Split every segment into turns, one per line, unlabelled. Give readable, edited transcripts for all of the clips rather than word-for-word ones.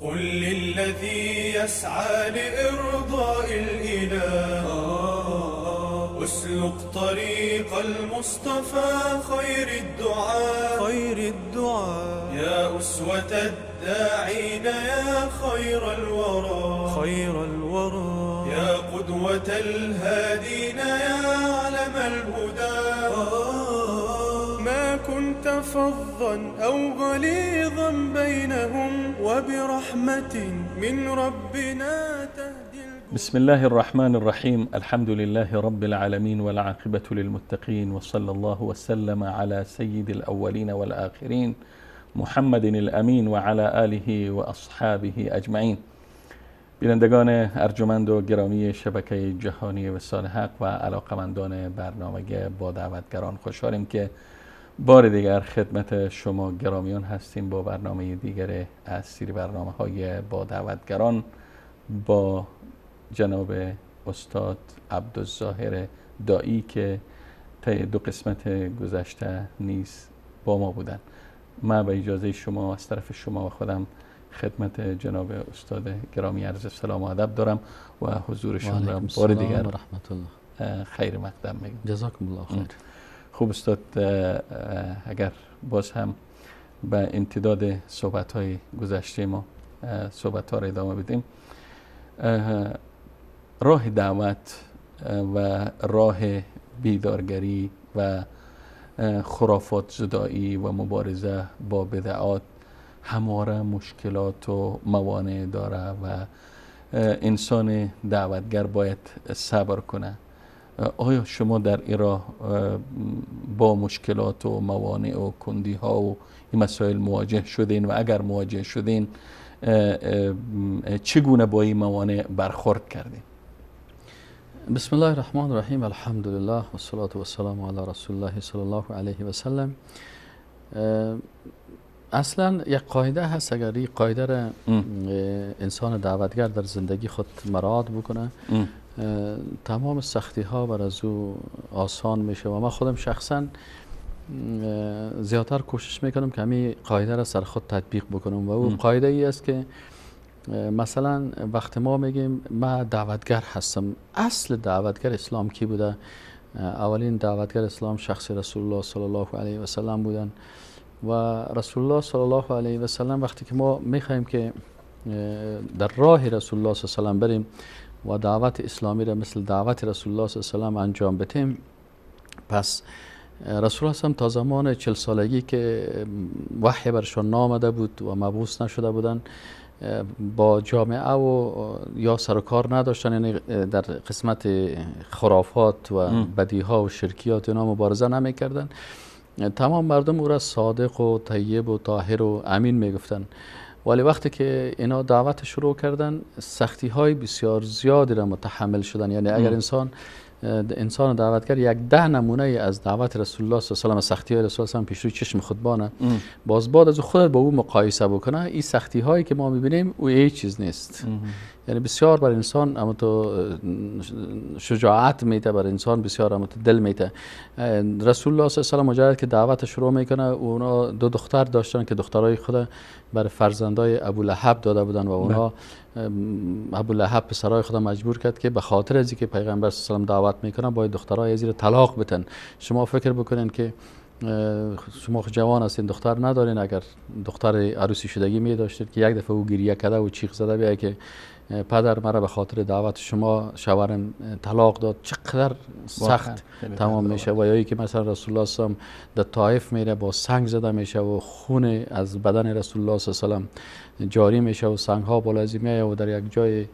قل للذي يسعى لإرضاء الإله اسلك طريق المصطفى خير الدعاء يا أسوة الداعين يا خير الورى يا قدوة الهادين يا علم الهدى ما كنت فظا أو غليظا بينهم وبرحمة من ربنا تهدي
بسم الله الرحمن الرحيم. الحمد لله رب العالمين والعاقبة للمتقين، وصلى الله وسلم على سيد الأولين والآخرين محمد الأمين وعلى آله وأصحابه أجمعین. بینندگان ارجمند و گرامی شبکه جهانی وصال حق و علاقمندان برنامه با دعوتگران، خوشحالیم که بار دیگر خدمت شما گرامیان هستیم با برنامه دیگر از سری برنامه‌های با دعوتگران با جناب استاد عبدالظاهر دایی که طی 2 قسمت گذشته نیز با ما بودند. من به اجازه شما از طرف شما و خودم خدمت جناب استاد گرامی عرض سلام و ادب دارم و حضورشون را بار دیگر خیر مقدم میگم.
جزاکم الله خیر.
خوب استاد، اگر باز هم به امتداد صحبت‌های گذشته ما صحبت‌ها را ادامه بدیم، راه دعوت و راه بیدارگری و خرافات زدایی و مبارزه با بدعات همواره مشکلات و موانع داره و انسان دعوتگر باید صبر کنه. آیا شما در این راه با مشکلات و موانع و کندی ها و این مسائل مواجه شدین و اگر مواجه شدین چگونه با این موانع برخورد کردین؟
بسم الله الرحمن الرحیم. الحمد لله و الصلاة و السلام علی رسول الله صلی الله علیه و سلم. اصلا یک قاعده هست، اگر این قاعده را انسان دعوتگر در زندگی خود مراعات بکنه تمام سختی ها بر از او آسان میشه و من خودم شخصا زیادتر کوشش میکنم که همین قاعده را سر خود تطبیق بکنم و او قاعده ای است که مثلا وقتی ما میگیم من دعوتگر هستم، اصل دعوتگر اسلام کی بوده؟ اولین دعوتگر اسلام شخص رسول الله صلی الله علیه و سلم بودن و رسول الله صلی الله علیه و سلم وقتی که ما میخوایم که در راه رسول الله صلی الله علیه و سلم بریم و دعوت اسلامی را مثل دعوت رسول الله صلی الله علیه و سلم انجام بدیم، پس رسول الله تا زمان 40 سالگی که وحی برشان نامده بود و مبعوث نشده بودن با جامعه و یا سر و کار نداشتن، یعنی در قسمت خرافات و بدیها و شرکیات اینا مبارزه نمیکردن. تمام مردم او را صادق و طیب و طاهر و امین میگفتن، ولی وقتی که اینا دعوت شروع کردن سختی های بسیار زیادی را متحمل شدن. یعنی اگر انسان دعوتگر یک 10 نمونه از دعوت رسول الله صلی الله علیه و سختی های رسول الله صلی الله علیه و پیش روی چشم خود بانه باز بعد از خود با او مقایسه بکنه، این سختی هایی که ما میبینیم او هیچ چیز نیست. یعنی بسیار بر انسان اما تو شجاعت میده، بر انسان بسیار اما تو دل میده. رسول الله صلی الله علیه و مجرد که دعوت شروع میکنه، اونا 2 دختر داشتن که دخترای خود بر فرزندای ابو لهب داده بودن و اونا ابو لهب پسرای خود مجبور کرد که به خاطر از اینکه پیغمبر صلی الله علیه و دعوت میکنه باید دخترای از طلاق بدن. شما فکر بکنین که شما جوان هستین، دختر ندارین، اگر دختر عروسی شدگی می داشتید که یک دفعه او گریه کرده و چیخ زده بیا که پدر مرا به خاطر دعوت شما شوهرم طلاق داد، چقدر سخت تمام میشه. و یایی که مثلا رسول الله صلی الله علیه و در طائف میره با سنگ زده میشه و خون از بدن رسول الله صلی الله علیه و جاری میشه و سنگ ها بالا از میایه و در یک جای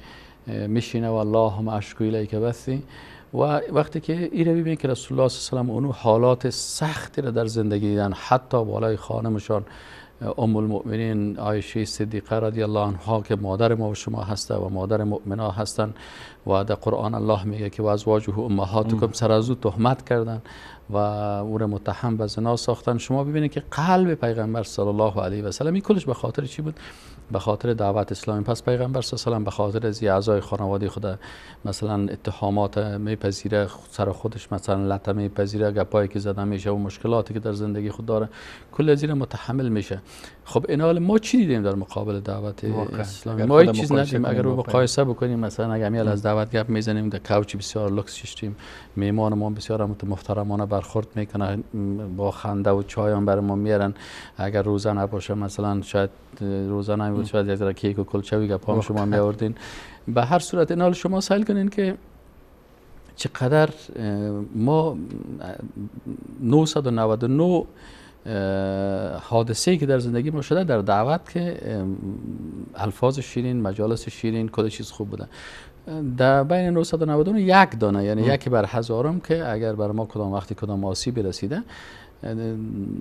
میشینه و اللهم اشکو الیک بثی. و وقتی که این رو ببینید که رسول الله صلی الله علیه و اونو حالات سختی را در زندگی دیدن، حتی بالای خانمشان ام المؤمنین عایشه صدیقه رضی الله عنها که مادر ما و شما هسته و مادر مؤمنا هستن و در قرآن الله میگه که ازواجه امهاتکم، سر از او تهمت کردن و او را متهم به زنا ساختن. شما ببینید که قلب پیغمبر صلی الله علیه و سلم این کلش به خاطر چی بود؟ به خاطر دعوت اسلامی. پس پیغمبر صلی الله علیه و آله به خاطر از اعضای خانواده خود مثلا اتهامات میپذیره، سر خودش مثلا لطمه میپذیره، گپایی که زده میشه و مشکلاتی که در زندگی خود داره کل از این متحمل میشه. خب این حال ما چی دیدیم در مقابل دعوت اسلامی؟ ما هیچ چیز ندیدیم. اگر رو مقایسه بکنیم مثلا اگر میل از دعوت گپ میزنیم، در کوچ بسیار لوکس شیشتیم، میهمانمون بسیار محترمانه برخورد میکنه، با خنده و چای هم برامون میارن. اگر روزه نباشه مثلا شاید روزه نمیبود، شاید یک ذره کیک و کلچه و گپام شما میآوردین. به هر صورت این حال شما سوال کنین که چقدر ما 999 حادثه‌ای که در زندگی ما شده در دعوت که الفاظ شیرین، مجالس شیرین، کل چیز خوب بوده. در بین 999 یک دانه، یعنی یکی بر هزارم که اگر بر ما کدام وقتی کدام آسیب رسیده،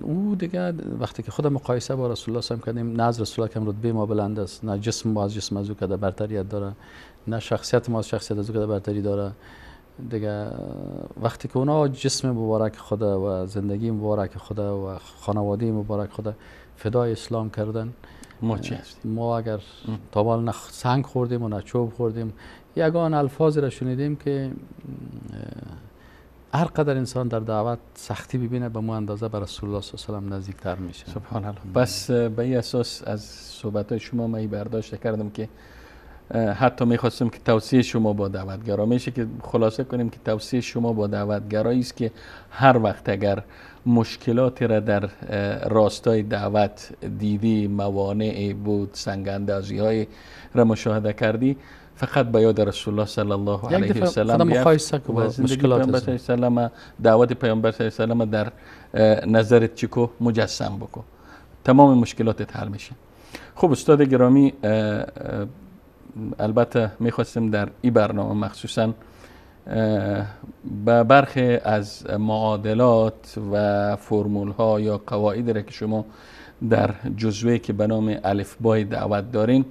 او دیگه وقتی که خود مقایسه با رسول الله صلی الله علیه و آله کردیم، نه از رسول الله که رتبه ما بلند است، نه جسم ما از جسم از او که برتریت داره، نه شخصیت ما از شخصیت از او که برتری داره دیگه. وقتی که اونا جسم مبارک خدا و زندگی مبارک خدا و خانواده مبارک خدا فدای اسلام کردن،
ما چی هستیم؟
ما اگر تا نه سنگ خوردیم و نه چوب خوردیم، یگان الفاظی را شنیدیم که هر قدر انسان در دعوت سختی ببینه به مو اندازه به رسول الله صلی الله علیه و آله نزدیکتر میشه.
سبحان الله. بس به این اساس از صحبت شما من برداشت کردم که حتی میخواستم که توصیه شما با دعوتگرا میشه که خلاصه کنیم که توصیه شما با دعوتگرایی است که هر وقت اگر مشکلاتی را در راستای دعوت دیدی، موانعی بود، سنگ اندازی های را مشاهده کردی، فقط به یاد رسول الله صلی الله علیه و سلم
مقایسه که با مشکلات
اسلام، دعوت پیامبر صلی الله علیه و سلم در نظرت چیکو مجسم بکو، تمام مشکلاتت حل میشه. خب استاد گرامی، البته میخواستم در این برنامه مخصوصا به برخی از معادلات و فرمول ها یا قواعد را که شما در جزوه که به نام الفبای دعوت دارین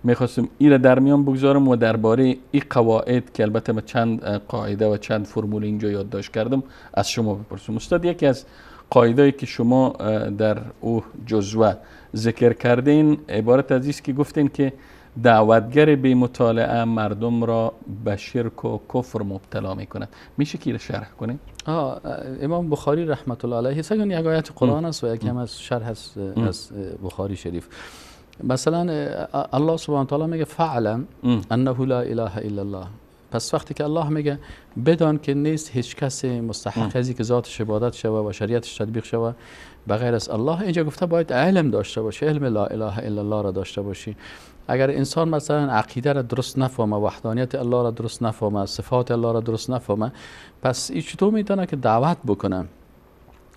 میخواستم این را در میان بگذارم و درباره این قواعد که البته من چند قاعده و چند فرمول اینجا یادداشت کردم از شما بپرسم. استاد، یکی از قاعده‌ای که شما در او جزوه ذکر کردین عبارت از است که گفتین که دعوتگر بی مطالعه مردم را به شرک و کفر مبتلا می کند. میشه که شرح کنید؟
امام بخاری رحمت الله علیه سگن یک آیت قرآن است و یکی هم از شرح از بخاری شریف. مثلا الله سبحانه و تعالی میگه فعلم انه لا اله الا الله. پس وقتی که الله میگه بدان که نیست هیچ کس مستحق ازی که ذاتش عبادت شوه و شریعتش تطبیق شوه بغیر از الله، اینجا گفته باید علم داشته باشی، علم لا اله الا الله را داشته باشی. اگر انسان مثلا عقیده را درست نفهمه، وحدانیت الله را درست نفهمه، صفات الله را درست نفهمه، پس این چطور میتونه که دعوت بکنه؟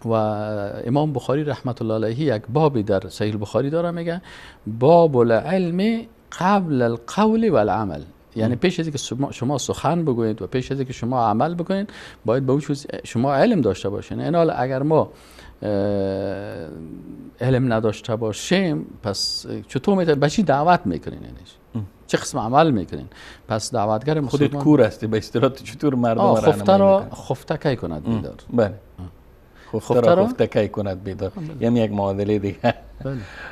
و امام بخاری رحمت الله علیه یک بابی در صحیح البخاری داره، میگه باب العلم قبل القول والعمل. یعنی پیش از اینکه شما سخن بگویید و پیش از اینکه شما عمل بکنید باید به شما علم داشته باشین. این حال اگر ما علم نداشته باشیم پس چطور میتونید به چی دعوت میکنین؟ چه قسم عمل میکنین؟ پس دعوتگر مسلمان
خودت کور هستی به اصطلاح، چطور مردم را
خفته را خفته کی کند بیدار.
بله، خفته را خفته کی کند بیدار، یعنی یک معادله دیگه.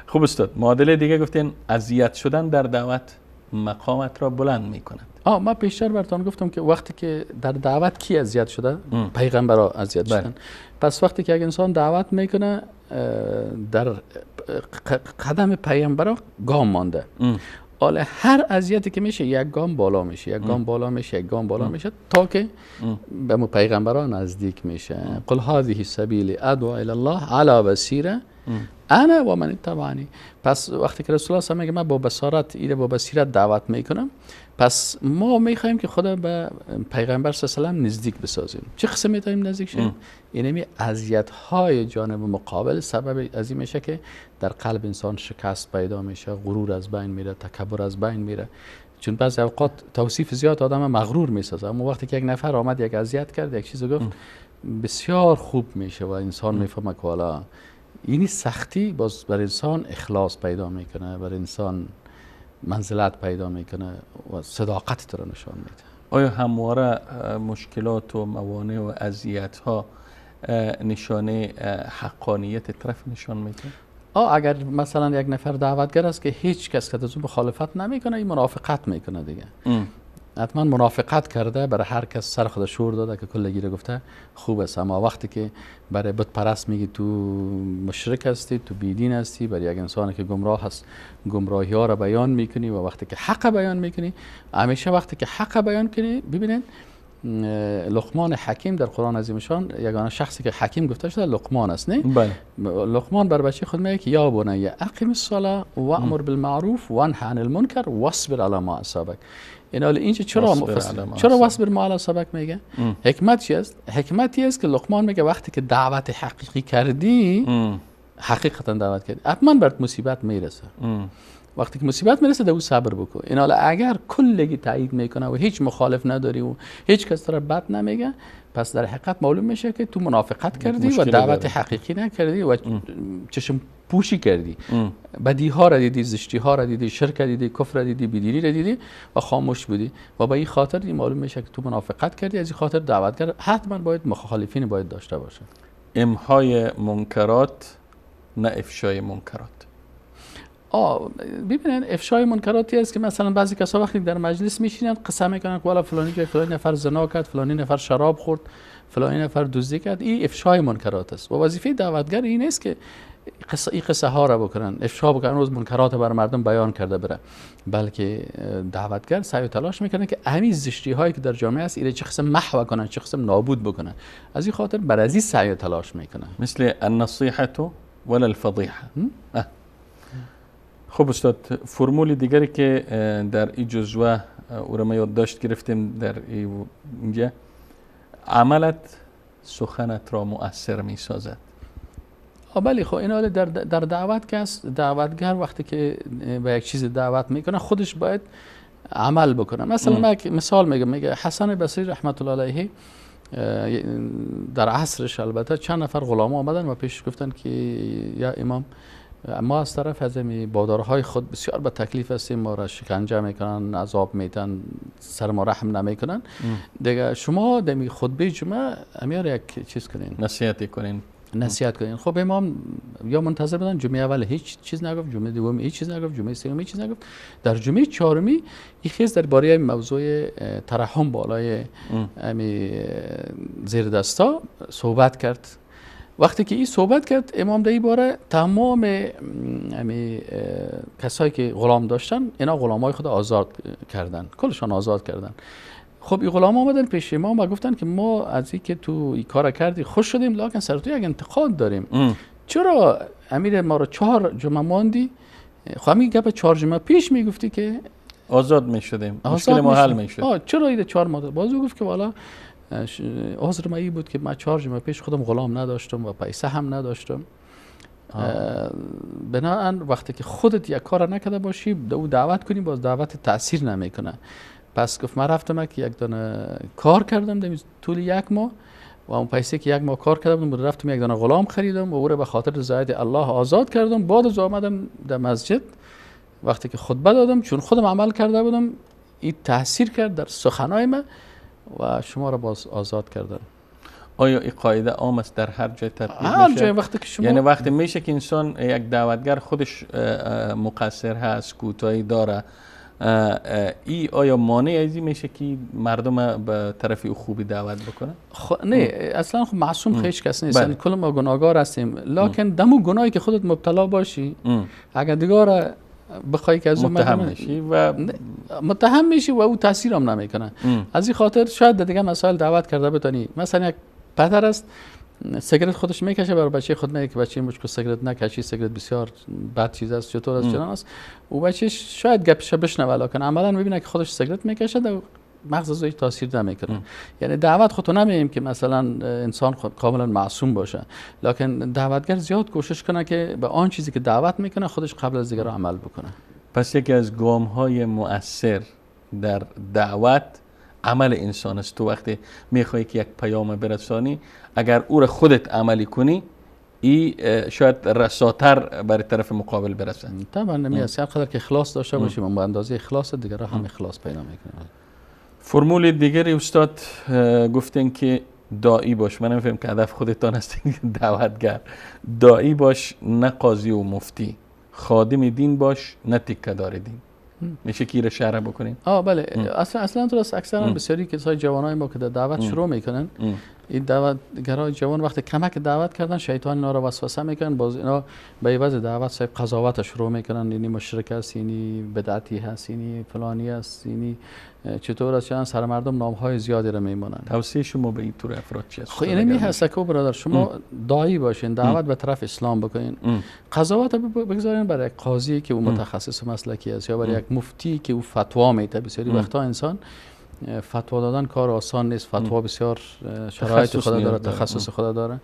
خوب استاد، معادله دیگه گفتین اذیت شدن در دعوت مقامت را بلند میکند.
ما پیشتر براتون گفتم که وقتی که در دعوت کی اذیت شده؟ پیغمبرها اذیت شدن. پس وقتی که یک انسان دعوت میکنه در قدم پیغمبرها گام مانده، حالا هر اذیتی که میشه یک گام بالا میشه، یک گام بالا میشه، یک گام بالا میشه تا که به پیغمبرها نزدیک میشه. قل هذه سبیل ادعو الی الله علی بصیره انا و من اتبعنی. پس وقتی که رسول الله میگه من با بصیرت دعوت میکنم، پس ما میخوایم که خدا به پیغمبر صلی الله علیه و آله نزدیک بسازیم. چه قسم میتونیم نزدیک شیم؟ یعنی اذیت های جانب مقابل سبب از این میشه که در قلب انسان شکست پیدا میشه، غرور از بین میره، تکبر از بین میره. چون بعضی اوقات توصیف زیاد آدم مغرور میسازه، اما وقتی که یک نفر آمد یک اذیت کرد، یک چیزو گفت، بسیار خوب میشه و انسان میفهمه که والا اینی سختی باز بر انسان اخلاص پیدا میکنه، بر انسان منزلت پیدا میکنه و صداقت رو نشان میده.
آیا همواره مشکلات و موانع و اذیت ها نشانه حقانیت طرف نشان میده؟
اگر مثلا یک نفر دعوتگر است که هیچ کس که از او مخالفت نمیکنه، این منافقت میکنه دیگه. حتما منافقت کرده، برای هر کس سر خود شور داده که کلگی رو گفته خوب است. اما وقتی که برای بت پرست میگی تو مشرک هستی، تو بیدین هستی، برای یک انسانی که گمراه هست گمراهی ها را بیان میکنی، و وقتی که حق بیان میکنی، همیشه وقتی که حق بیان کنی، ببینید لقمان حکیم در قرآن عظیم شان یگانه شخصی که حکیم گفته شده لقمان است، نه؟
بله.
لقمان بر بچه خود میگه که یا بنی اقیم الصلاه و امر بالمعروف و انه عن المنکر واصبر علی ما اصابک. این حالا اینجا چرا واصبر ما علی اصابک میگه؟ حکمت چی است؟ حکمتی است که لقمان میگه وقتی که دعوت حقیقی کردی، حقیقتا دعوت کردی، حتما برات مصیبت میرسه. وقتی که مصیبت میرسه دو صبر بکن. این حالا اگر کلگی تایید میکنه و هیچ مخالف نداری و هیچ کس طرف بد نمیگه، پس در حقیقت معلوم میشه که تو منافقت کردی و دعوت حقیقی نکردی و چشم پوشی کردی. بدی ها را دیدی، زشتی ها را دیدی، شرک دیدی، کفر دیدی، بیدینی را دیدی و خاموش بودی و به این خاطر این معلوم میشه که تو منافقت کردی. از این خاطر دعوتگر حتما باید مخالفین باید داشته باشه. امهای
منکرات نه افشای منکرات.
ببینن افشای منکراتی است که مثلا بعضی کسا وقتی در مجلس میشینن قسم میکنن که والا فلانی جای فلانی نفر زنا کرد، فلانی نفر شراب خورد، فلانی نفر دزدی کرد. این افشای منکرات است و وظیفه دعوتگر این است که این قصه ها را بکنن، افشا بکنن، روز منکرات بر مردم بیان کرده بره. بلکه دعوتگر سعی و تلاش میکنه که همین زشتی هایی که در جامعه است ایره چه قسم محو کنن، چه قسم نابود بکنن. از این خاطر بر از این سعی و تلاش میکنه.
مثل النصیحه ولا الفضیحه. خب استاد، فرمول دیگری که در این جزوه او را ما یادداشت گرفتیم در اینجا، عملت سخنت را مؤثر می سازد.
بله. خب این حالا در دعوت که است، دعوتگر وقتی که به یک چیز دعوت میکنه خودش باید عمل بکنه. مثلا من مثال میگه حسن بصری رحمت الله علیه در عصرش البته چند نفر غلام آمدن و پیش گفتن که یا امام، ما از طرف از این بادارهای خود بسیار به تکلیف هستیم، ما را شکنجه میکنن، عذاب میتن، سر ما رحم نمیکنن دیگه. شما دمی خطبه جمعه امیر یک چیز کنین، نصیحت کنین. خب امام یا منتظر بدن جمعه اول هیچ چیز نگفت، جمعه دوم هیچ چیز نگفت، جمعه سوم هیچ چیز نگفت. در جمعه چهارمی این خیز درباره موضوع ترحم بالای زیر دستا صحبت کرد. وقتی که این صحبت کرد امام در این باره تمام کسایی که غلام داشتن اینا غلامای خود آزاد کردن، کلشان آزاد کردن. خب این غلام آمدن پیش امام و گفتن که ما از این که تو این کار کردی خوش شدیم، لکن سر تو یک انتقاد داریم. چرا امیر ما رو 4 جمعه ماندی؟ خب همین گپ 4 جمعه پیش میگفتی که
آزاد میشدیم، مشکل ما حل میشد.
چرا این 4 ماه بازو گفت که والا عذر ما این بود که من 4 جمعه پیش خودم غلام نداشتم و پیسه هم نداشتم. بنابراین وقتی که خودت یک کار نکرده باشی دو دعوت کنی، باز دعوت تأثیر نمیکنه. پس گفت من رفتم که یک دانه کار کردم در طول 1 ماه و اون پیسه که 1 ماه کار کردم رفتم یک دانه غلام خریدم و او را به خاطر رضایت الله آزاد کردم. بعد از آمدم در مسجد وقتی که خطبه دادم، چون خودم عمل کرده بودم، این تاثیر کرد در سخنای من و شما را باز آزاد کردن.
آیا این قاعده عام است در هر جای تطبیق میشه؟
هر جای وقتی که شما،
یعنی وقتی میشه که انسان یک دعوتگر خودش مقصر هست، کوتاهی داره، ای آیا مانع ازی میشه که مردم به طرف او خوبی دعوت بکنه؟
نه اصلا خب معصوم هیچ کس نیست، کل ما گناهگار هستیم، لکن دمو گناهی که خودت مبتلا باشی اگر دیگه بخوای که از اون متهم میشی و او تاثیر هم نمیکنه. از این خاطر شاید دیگه مسائل دعوت کرده بتونی. مثلا یک پدر است سیگرت خودش میکشه، برای بچه خود میگه که بچه مشکل سیگرت نکشی، سیگرت بسیار بد چیز است، چطور است چنان است. او بچه شاید گپش بشنوه لکن عملا میبینه که خودش سیگرت میکشه و مغز از هیچ تاثیر نمیکنه. یعنی دعوت خودتو نمیگیم که مثلا انسان خود کاملا معصوم باشه، لکن دعوتگر زیاد کوشش کنه که به آن چیزی که دعوت میکنه خودش قبل از دیگران عمل بکنه.
پس یکی از گام‌های مؤثر در دعوت عمل انسان است. تو وقتی میخوای که یک پیام برسانی، اگر او را خودت عملی کنی، ای شاید رساتر برای طرف مقابل برسه.
طبعا نمیشه، هر قدر که اخلاص داشته باشیم با اندازه اخلاص دیگران هم اخلاص پیدا میکنه.
فرمول دیگری استاد گفتن که داعی باش. من نمی‌فهم که هدف خودتان هستین دعوتگر. داعی باش، نه قاضی و مفتی. خادم دین باش، نه تکه‌دار دین. میشه کی رو شرح بکنین؟
بله. اصلا درست. اکثرا بسیاری کسای جوانای ما که در دعوت شروع میکنن، این دعوتگرای جوان وقتی کمک دعوت کردن، شیطان اینا رو وسوسه میکنن، باز اینا به عوض دعوت صاحب قضاوت شروع میکنن. یعنی مشرک است، یعنی بدعتی هست، یعنی فلانی است، یعنی چطور است، سر مردم نام های زیادی رو میمونن.
توصیه شما به این طور افراد چی است؟
خب اینه می هست که برادر شما داعی باشین، دعوت به طرف اسلام بکنین. قضاوت بگذارین برای یک قاضی که او متخصص مسلکی است، یا برای یک مفتی که او فتوا میده. بسیاری وقتا انسان فتوا دادن کار آسان نیست. فتوا بسیار شرایط خدا داره، تخصص خدا داره.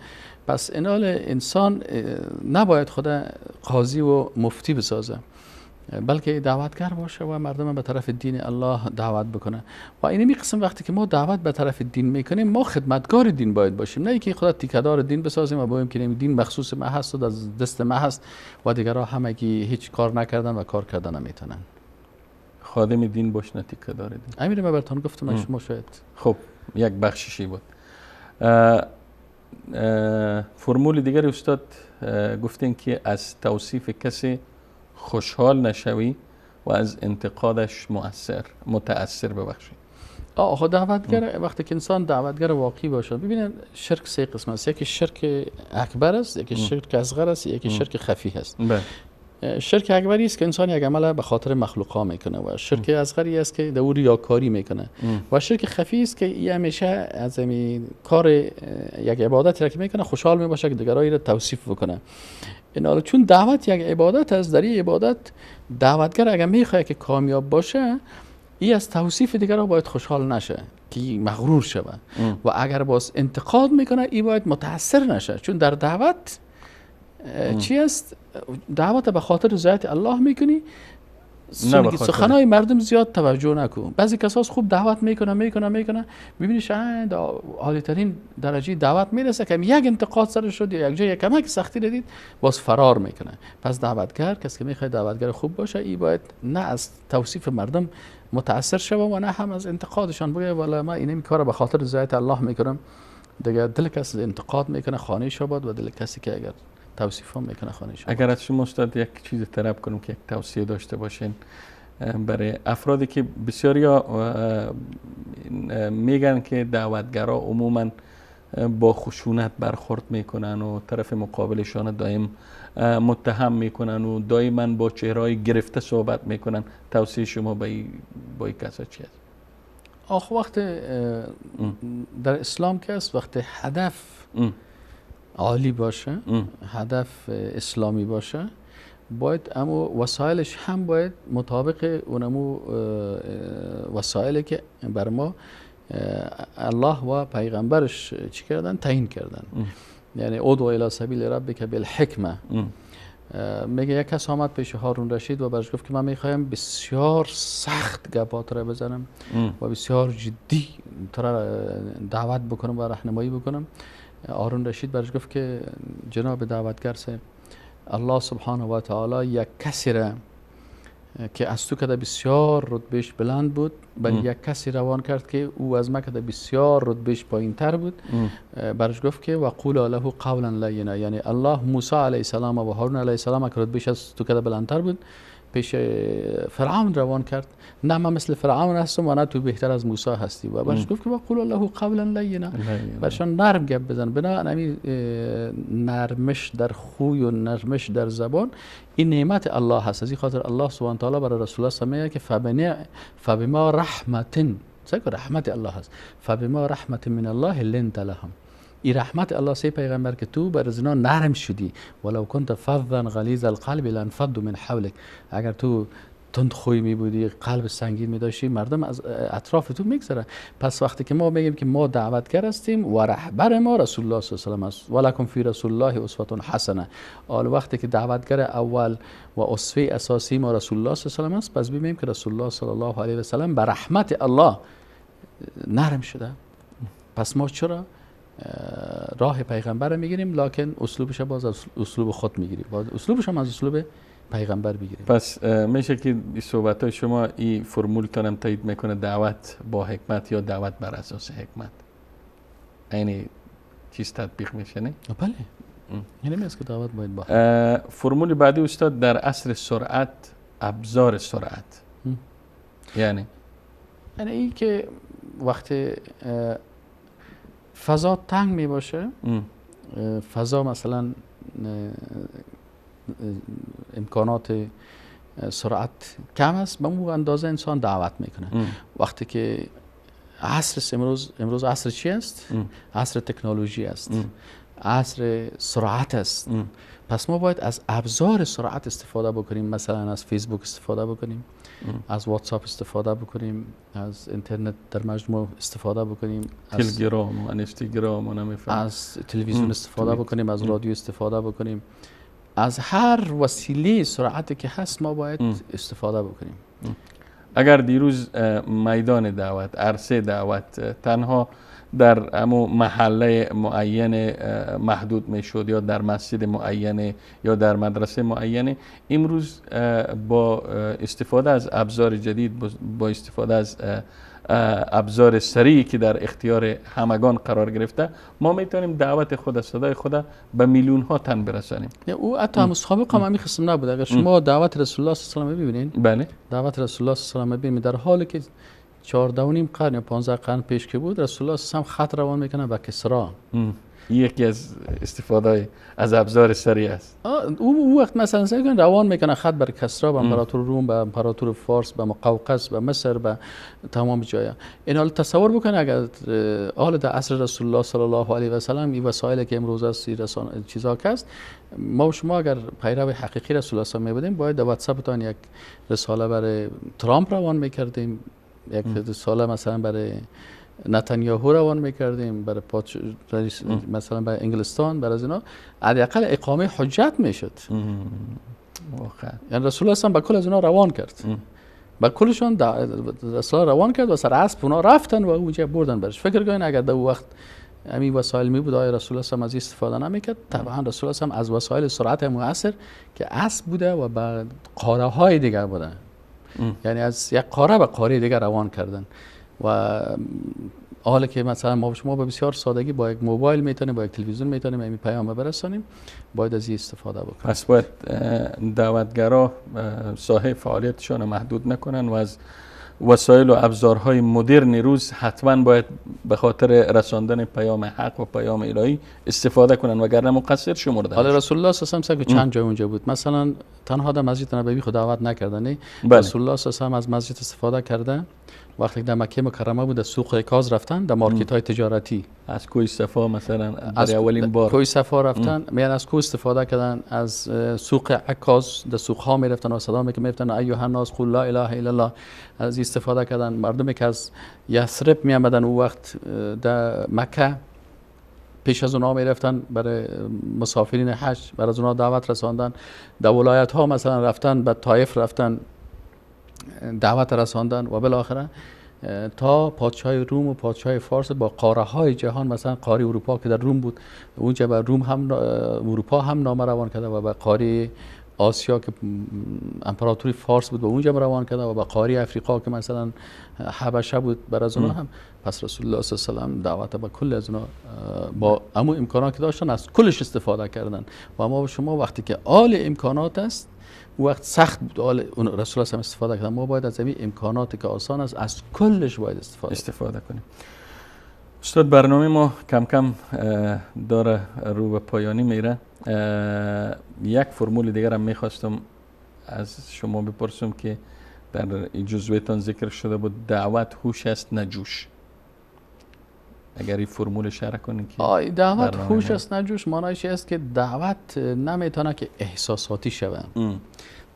پس این حال انسان نباید خدا قاضی و مفتی بسازه، بلکه دعوتگر باشه و مردم به طرف دین الله دعوت بکنه. و اینمی قسم وقتی که ما دعوت به طرف دین میکنیم، ما خدمتگار دین باید باشیم، نه اینکه خدا تیکه‌دار دین بسازیم و بگیم که دین مخصوص ما هست و از دست ما هست و دیگرها همگی هیچ کار نکردن و کار کردن نمیتونن.
خادم دین باش، نه تیکه‌دار دین.
امیر من براتون گفتم، شما شاید.
خب یک بخششی بود. فرمول دیگر استاد گفتین که از توصیف کسی خوشحال نشوی و از انتقادش متأثر ببخشی.
خب دعوتگر وقتی که انسان دعوتگر واقعی باشه، ببینید شرک سه قسم است. یکی شرک اکبر است، یکی شرک اصغر است، یکی شرک خفی است. شرک اکبری است که انسان یک عمل به خاطر مخلوقا میکنه و شرک اصغری است که در ریاکاری میکنه و شرک خفی است که همیشه از این کار یک عبادتی را که میکنه خوشحال میباشه که دیگرایی را توصیف بکنه. این حالا چون دعوت یک عبادت است، در این عبادت دعوتگر اگر میخواد که کامیاب باشه، این از توصیف دیگرها باید خوشحال نشه که مغرور شه و اگر باز انتقاد میکنه، این باید متاثر نشه. چون در دعوت چی است؟ دعوت به خاطر رضایت الله میکنی، سخنای مردم زیاد توجه نکن. بعضی کساس خوب دعوت میکنه ببینی شاید عالی ترین درجه دعوت میرسه که یک انتقاد سرش شد یا یک جای کمک سختی دید باز فرار میکنه. پس دعوتگر، کسی که میخواد دعوتگر خوب باشه، این باید نه از توصیف مردم متاثر شوه و نه هم از انتقادشان بگه والا من این کارو به خاطر رضایت الله میکنم. دیگه دل کسی انتقاد میکنه خانه شباد و دل کسی که اگر توصیف هم میکنه خانه شباد.
اگر از شما استاد یک چیز طلب کنم که یک توصیه داشته باشین برای افرادی که بسیاریا میگن که دعوتگرا عموما با خشونت برخورد میکنن و طرف مقابلشان دائم متهم میکنن و دائما با چهرهای گرفته صحبت میکنن، توصیه شما با این کسا چی است؟
وقت در اسلام که است، وقت هدف عالی باشه، هدف اسلامی باشه، باید اما وسایلش هم باید مطابق اونمو وسایلی که بر ما الله و پیغمبرش چی کردن؟ تعیین کردن. یعنی ادعو الی سبیل ربک بالحکمه. میگه یک کس آمد پیش هارون رشید و برش گفت که من میخوایم بسیار سخت گپات را بزنم و بسیار جدی تو را دعوت بکنم و راهنمایی بکنم. هارون رشید برش گفت که جناب دعوتگر صاحب، الله سبحانه و تعالی یک کسی را که از تو کده بسیار رتبهش بلند بود بل یک کسی روان کرد که او از ما کده بسیار رتبهش پایین تر بود. برش گفت که وقول له قولا لینا، یعنی الله موسی علیه السلام و هارون علیه السلام که رتبهش از تو کده بلندتر بود پیش فرعون روان کرد، نه من مثل فرعون هستم و نه تو بهتر از موسی هستی. و برش گفت که وقول له قولا لینا، برشان نرم گپ بزن. بنا نرمش در خوی و نرمش در زبان این نعمت الله هست. از این خاطر الله سبحانه و تعالی برای رسول الله سمیه که فبما رحمتن، رحمت الله هست، فبما رحمت من الله لنت لهم. این رحمت الله سی پیغمبر که تو بر زنا نرم شدی، ولو كنت فظا غلیظ القلب لانفضوا من حولك. اگر تو تند خوی می بودی، قلب سنگین می داشتی، مردم از اطراف تو میگذره. پس وقتی که ما میگیم که ما دعوتگر هستیم و رهبر ما رسول الله صلی الله علیه و آله است، ولکم فی رسول الله اسوه حسنه، حال وقتی که دعوتگر اول و اسوه اساسی ما رسول الله صلی الله علیه و آله است، پس ببینیم که رسول الله صلی الله علیه و سلم به رحمت الله نرم شده. پس ما چرا راه پیغمبر میگیریم لکن اسلوبش باز از اسلوب خود میگیریم، باز اسلوبش هم از اسلوب پیغمبر بگیریم.
پس میشه که صحبت های شما این فرمول تانم تایید میکنه دعوت با حکمت یا دعوت بر اساس حکمت؟ این چیز تطبیق میشه نه؟
بله یعنی است که دعوت باید با
فرمول بعدی استاد در عصر سرعت ابزار سرعت یعنی
این که وقتی فضا تنگ می باشه فضا مثلا امکانات سرعت کم است به اون اندازه انسان دعوت میکنه وقتی که عصر امروز عصر چی است؟ عصر تکنولوژی است عصر سرعت است پس ما باید از ابزار سرعت استفاده بکنیم مثلا از فیسبوک استفاده بکنیم از واتساپ استفاده بکنیم از اینترنت در مجموع استفاده بکنیم
تلگرام و اینستاگرام و نمیفهم
از تلویزیون استفاده بکنیم از رادیو استفاده بکنیم از هر وسیله سرعتی که هست ما باید استفاده بکنیم
اگر دیروز میدان دعوت عرصه دعوت تنها در امو محله معین محدود میشد یا در مسجد معین یا در مدرسه معین امروز با استفاده از ابزار جدید با استفاده از ابزار سریعی که در اختیار همگان قرار گرفته ما میتونیم دعوت خود صدای خود به میلیون ها تن برسانیم
او حتی هم سابقا هم همین قسم نبود اگر شما دعوت رسول الله صلی الله علیه و آله ببینید
بله
دعوت رسول الله صلی الله علیه و آله ببینید در حالی که 14 و نیم قرن یا 15 قرن پیش که بود رسول الله صلی الله علیه و آله خط روان میکنه به کسرا
یکی از استفاده از ابزار سریع است
او وقت مثلا سعی روان میکنه خط بر کسرا به امپراتور روم به امپراتور فارس به مقوقس به مصر به تمام جایا این حال تصور بکنه اگر حال در عصر رسول الله صلی الله علیه و سلم این وسایلی که امروز است چیزا که است ما و شما اگر پیرو حقیقی رسول الله صلی الله علیه و بودیم باید در واتساپ تان یک رساله برای ترامپ روان میکردیم یک رساله مثلا برای نتانیاهو روان میکردیم برای مثلا برای انگلستان برای از اینا حداقل اقامه حجت میشد یعنی رسول الله به کل از اینا روان کرد با کلشون رسول الله روان کرد و سر اسب اونا رفتن و اونجا بردن برش فکر کنین اگر در وقت همین وسایل می بود آیا رسول الله از استفاده نمیکرد طبعا رسول الله از وسایل سرعت معاصر که اسب بوده و بعد قاره های دیگر بوده یعنی از یک قاره به قاره دیگر روان کردن و حالا که مثلا ما شما به بسیار سادگی با یک موبایل میتونیم با یک تلویزیون میتونیم این پیام برسانیم باید از این استفاده بکنیم
پس باید دعوتگرا ساحه فعالیتشان محدود نکنن و از وسایل و ابزارهای مدرن روز حتما باید به خاطر رساندن پیام حق و پیام الهی استفاده کنن وگرنه مقصر شمرده
حالا رسول الله صلی الله علیه و چند جای اونجا بود مثلا تنها در مسجد نبوی خود دعوت نکردن رسول الله صلی الله علیه و از مسجد استفاده کرده وقتی در مکه مکرمه بود در سوق عکاظ رفتن در مارکت های تجارتی
از کوه صفا مثلا برای اولین بار
کوه صفا رفتن میان از کوه استفاده کردن از سوق عکاظ در سوق ها میرفتن و صدا میگفتن ایها الناس قل لا اله الا الله از استفاده کردن مردمی که از یثرب می آمدن اون وقت در مکه پیش از اونها میرفتن برای مسافرین حج برای از اونها دعوت رساندن در ولایت ها مثلا رفتن به طایف رفتن دعوت رساندن و بالاخره تا پادشاه روم و پادشاه فارس با قاره های جهان مثلا قاره اروپا که در روم بود اونجا به روم هم اروپا هم نامه روان کرده و به قاره آسیا که امپراتوری فارس بود به اونجا روان کرده و به قاره افریقا که مثلا حبشه بود بر از اونها هم پس رسول الله صلی الله علیه و دعوت به کل از اونها با همون امکاناتی که داشتن از کلش استفاده کردن و ما شما وقتی که آل امکانات است وقت سخت بود رسول الله هم استفاده کردن ما باید از این امکاناتی که آسان است از کلش باید استفاده کنیم
استاد برنامه ما کم کم داره رو به پایانی میره یک فرمول دیگر هم میخواستم از شما بپرسم که در این جزویتان ذکر شده بود دعوت هوش است نه جوش اگر این فرمول شرح کنین که
دعوت هوش است نه جوش معنیش است که دعوت نمیتونه که احساساتی شود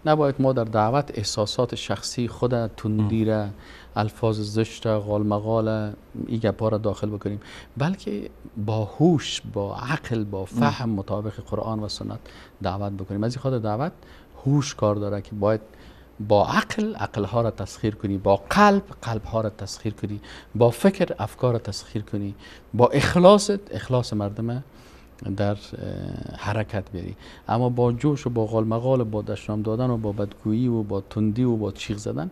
نباید ما در دعوت احساسات شخصی خود تندی را الفاظ زشت قال مقال این گپا را داخل بکنیم بلکه با هوش با عقل با فهم مطابق قرآن و سنت دعوت بکنیم از این خاطر دعوت هوش کار داره که باید با عقل ها را تسخیر کنی با قلب ها را تسخیر کنی با فکر افکار را تسخیر کنی با اخلاص مردم در حرکت بری. اما با جوش و با قال مقال و با دشنام دادن و با بدگویی و با تندی و با چیغ زدن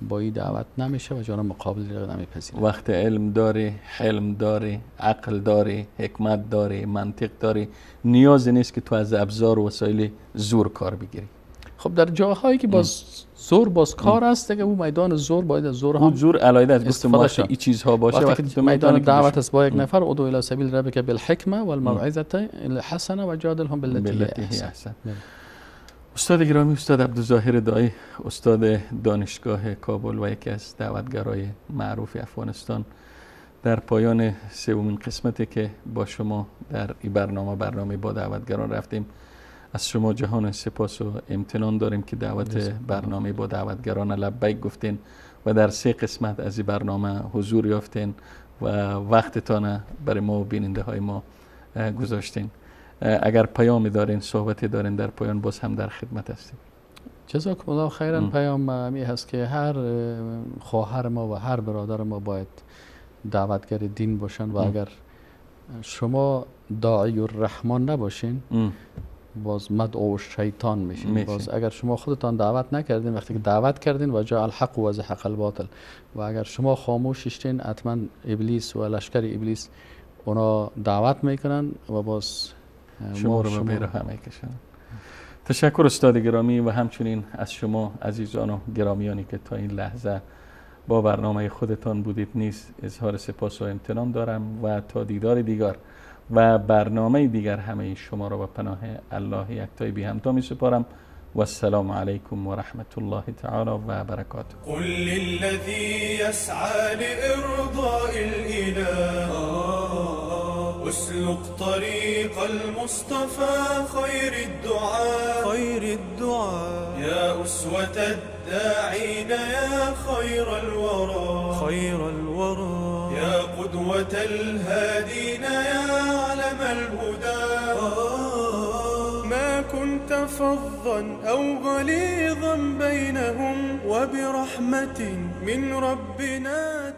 با این دعوت نمیشه و جانا مقابل را نمیپذیره.
وقت علم داری، حلم داری، عقل داری، حکمت داری، منطق داری، نیازی نیست که تو از ابزار و وسایل زور کار بگیری.
خب در جاهایی که باز زور باز کار است دیگه، اون میدان زور باید از زور هم
زور علایده از گفتم باشه این چیزها باشه.
وقتی که میدان دعوت است با یک نفر ادعو الی سبیل ربک بالحکمه والموعظه الحسنه و جادلهم بالتي هي احسن.
استاد گرامی، استاد عبدالظاهر دایی، استاد دانشگاه کابل و یکی از دعوتگرای معروف افغانستان، در پایان سومین قسمتی که با شما در این برنامه با دعوتگران رفتیم، از شما جهان سپاس و امتنان داریم که دعوت برنامه با دعوتگران لبیک گفتین و در 3 قسمت از این برنامه حضور یافتین و وقتتان برای ما و بیننده های ما گذاشتین. اگر پیامی دارین، صحبتی دارین در پایان، باز هم در خدمت هستیم.
جزاکم الله خیرا. پیام می هست که هر خواهر ما و هر برادر ما باید دعوتگر دین باشن و اگر شما داعی الرحمن نباشین باز مدعو شیطان میشین. باز اگر شما خودتان دعوت نکردین، وقتی که دعوت کردین و جاء الحق و زهق الباطل، و اگر شما خاموش شدین حتما ابلیس و لشکر ابلیس اونا دعوت میکنن و باز
شما رو به راه میکشن. تشکر استاد گرامی و همچنین از شما عزیزان و گرامیانی که تا این لحظه با برنامه خودتان بودید نیز اظهار سپاس و امتنان دارم و تا دیدار دیگر و برنامه دیگر همه شما را به پناه الله یکتای بی همتا می سپارم و السلام علیکم و رحمت الله تعالی و برکاته.
قل للذي يسعى لإرضاء الإله اسلك طريق المصطفى خير الدعاء يا أسوة الداعين يا خير الورى يا قدوة الهادين يا علم الهدى ما كنت فظا أو غليظا بينهم وبرحمة من ربنا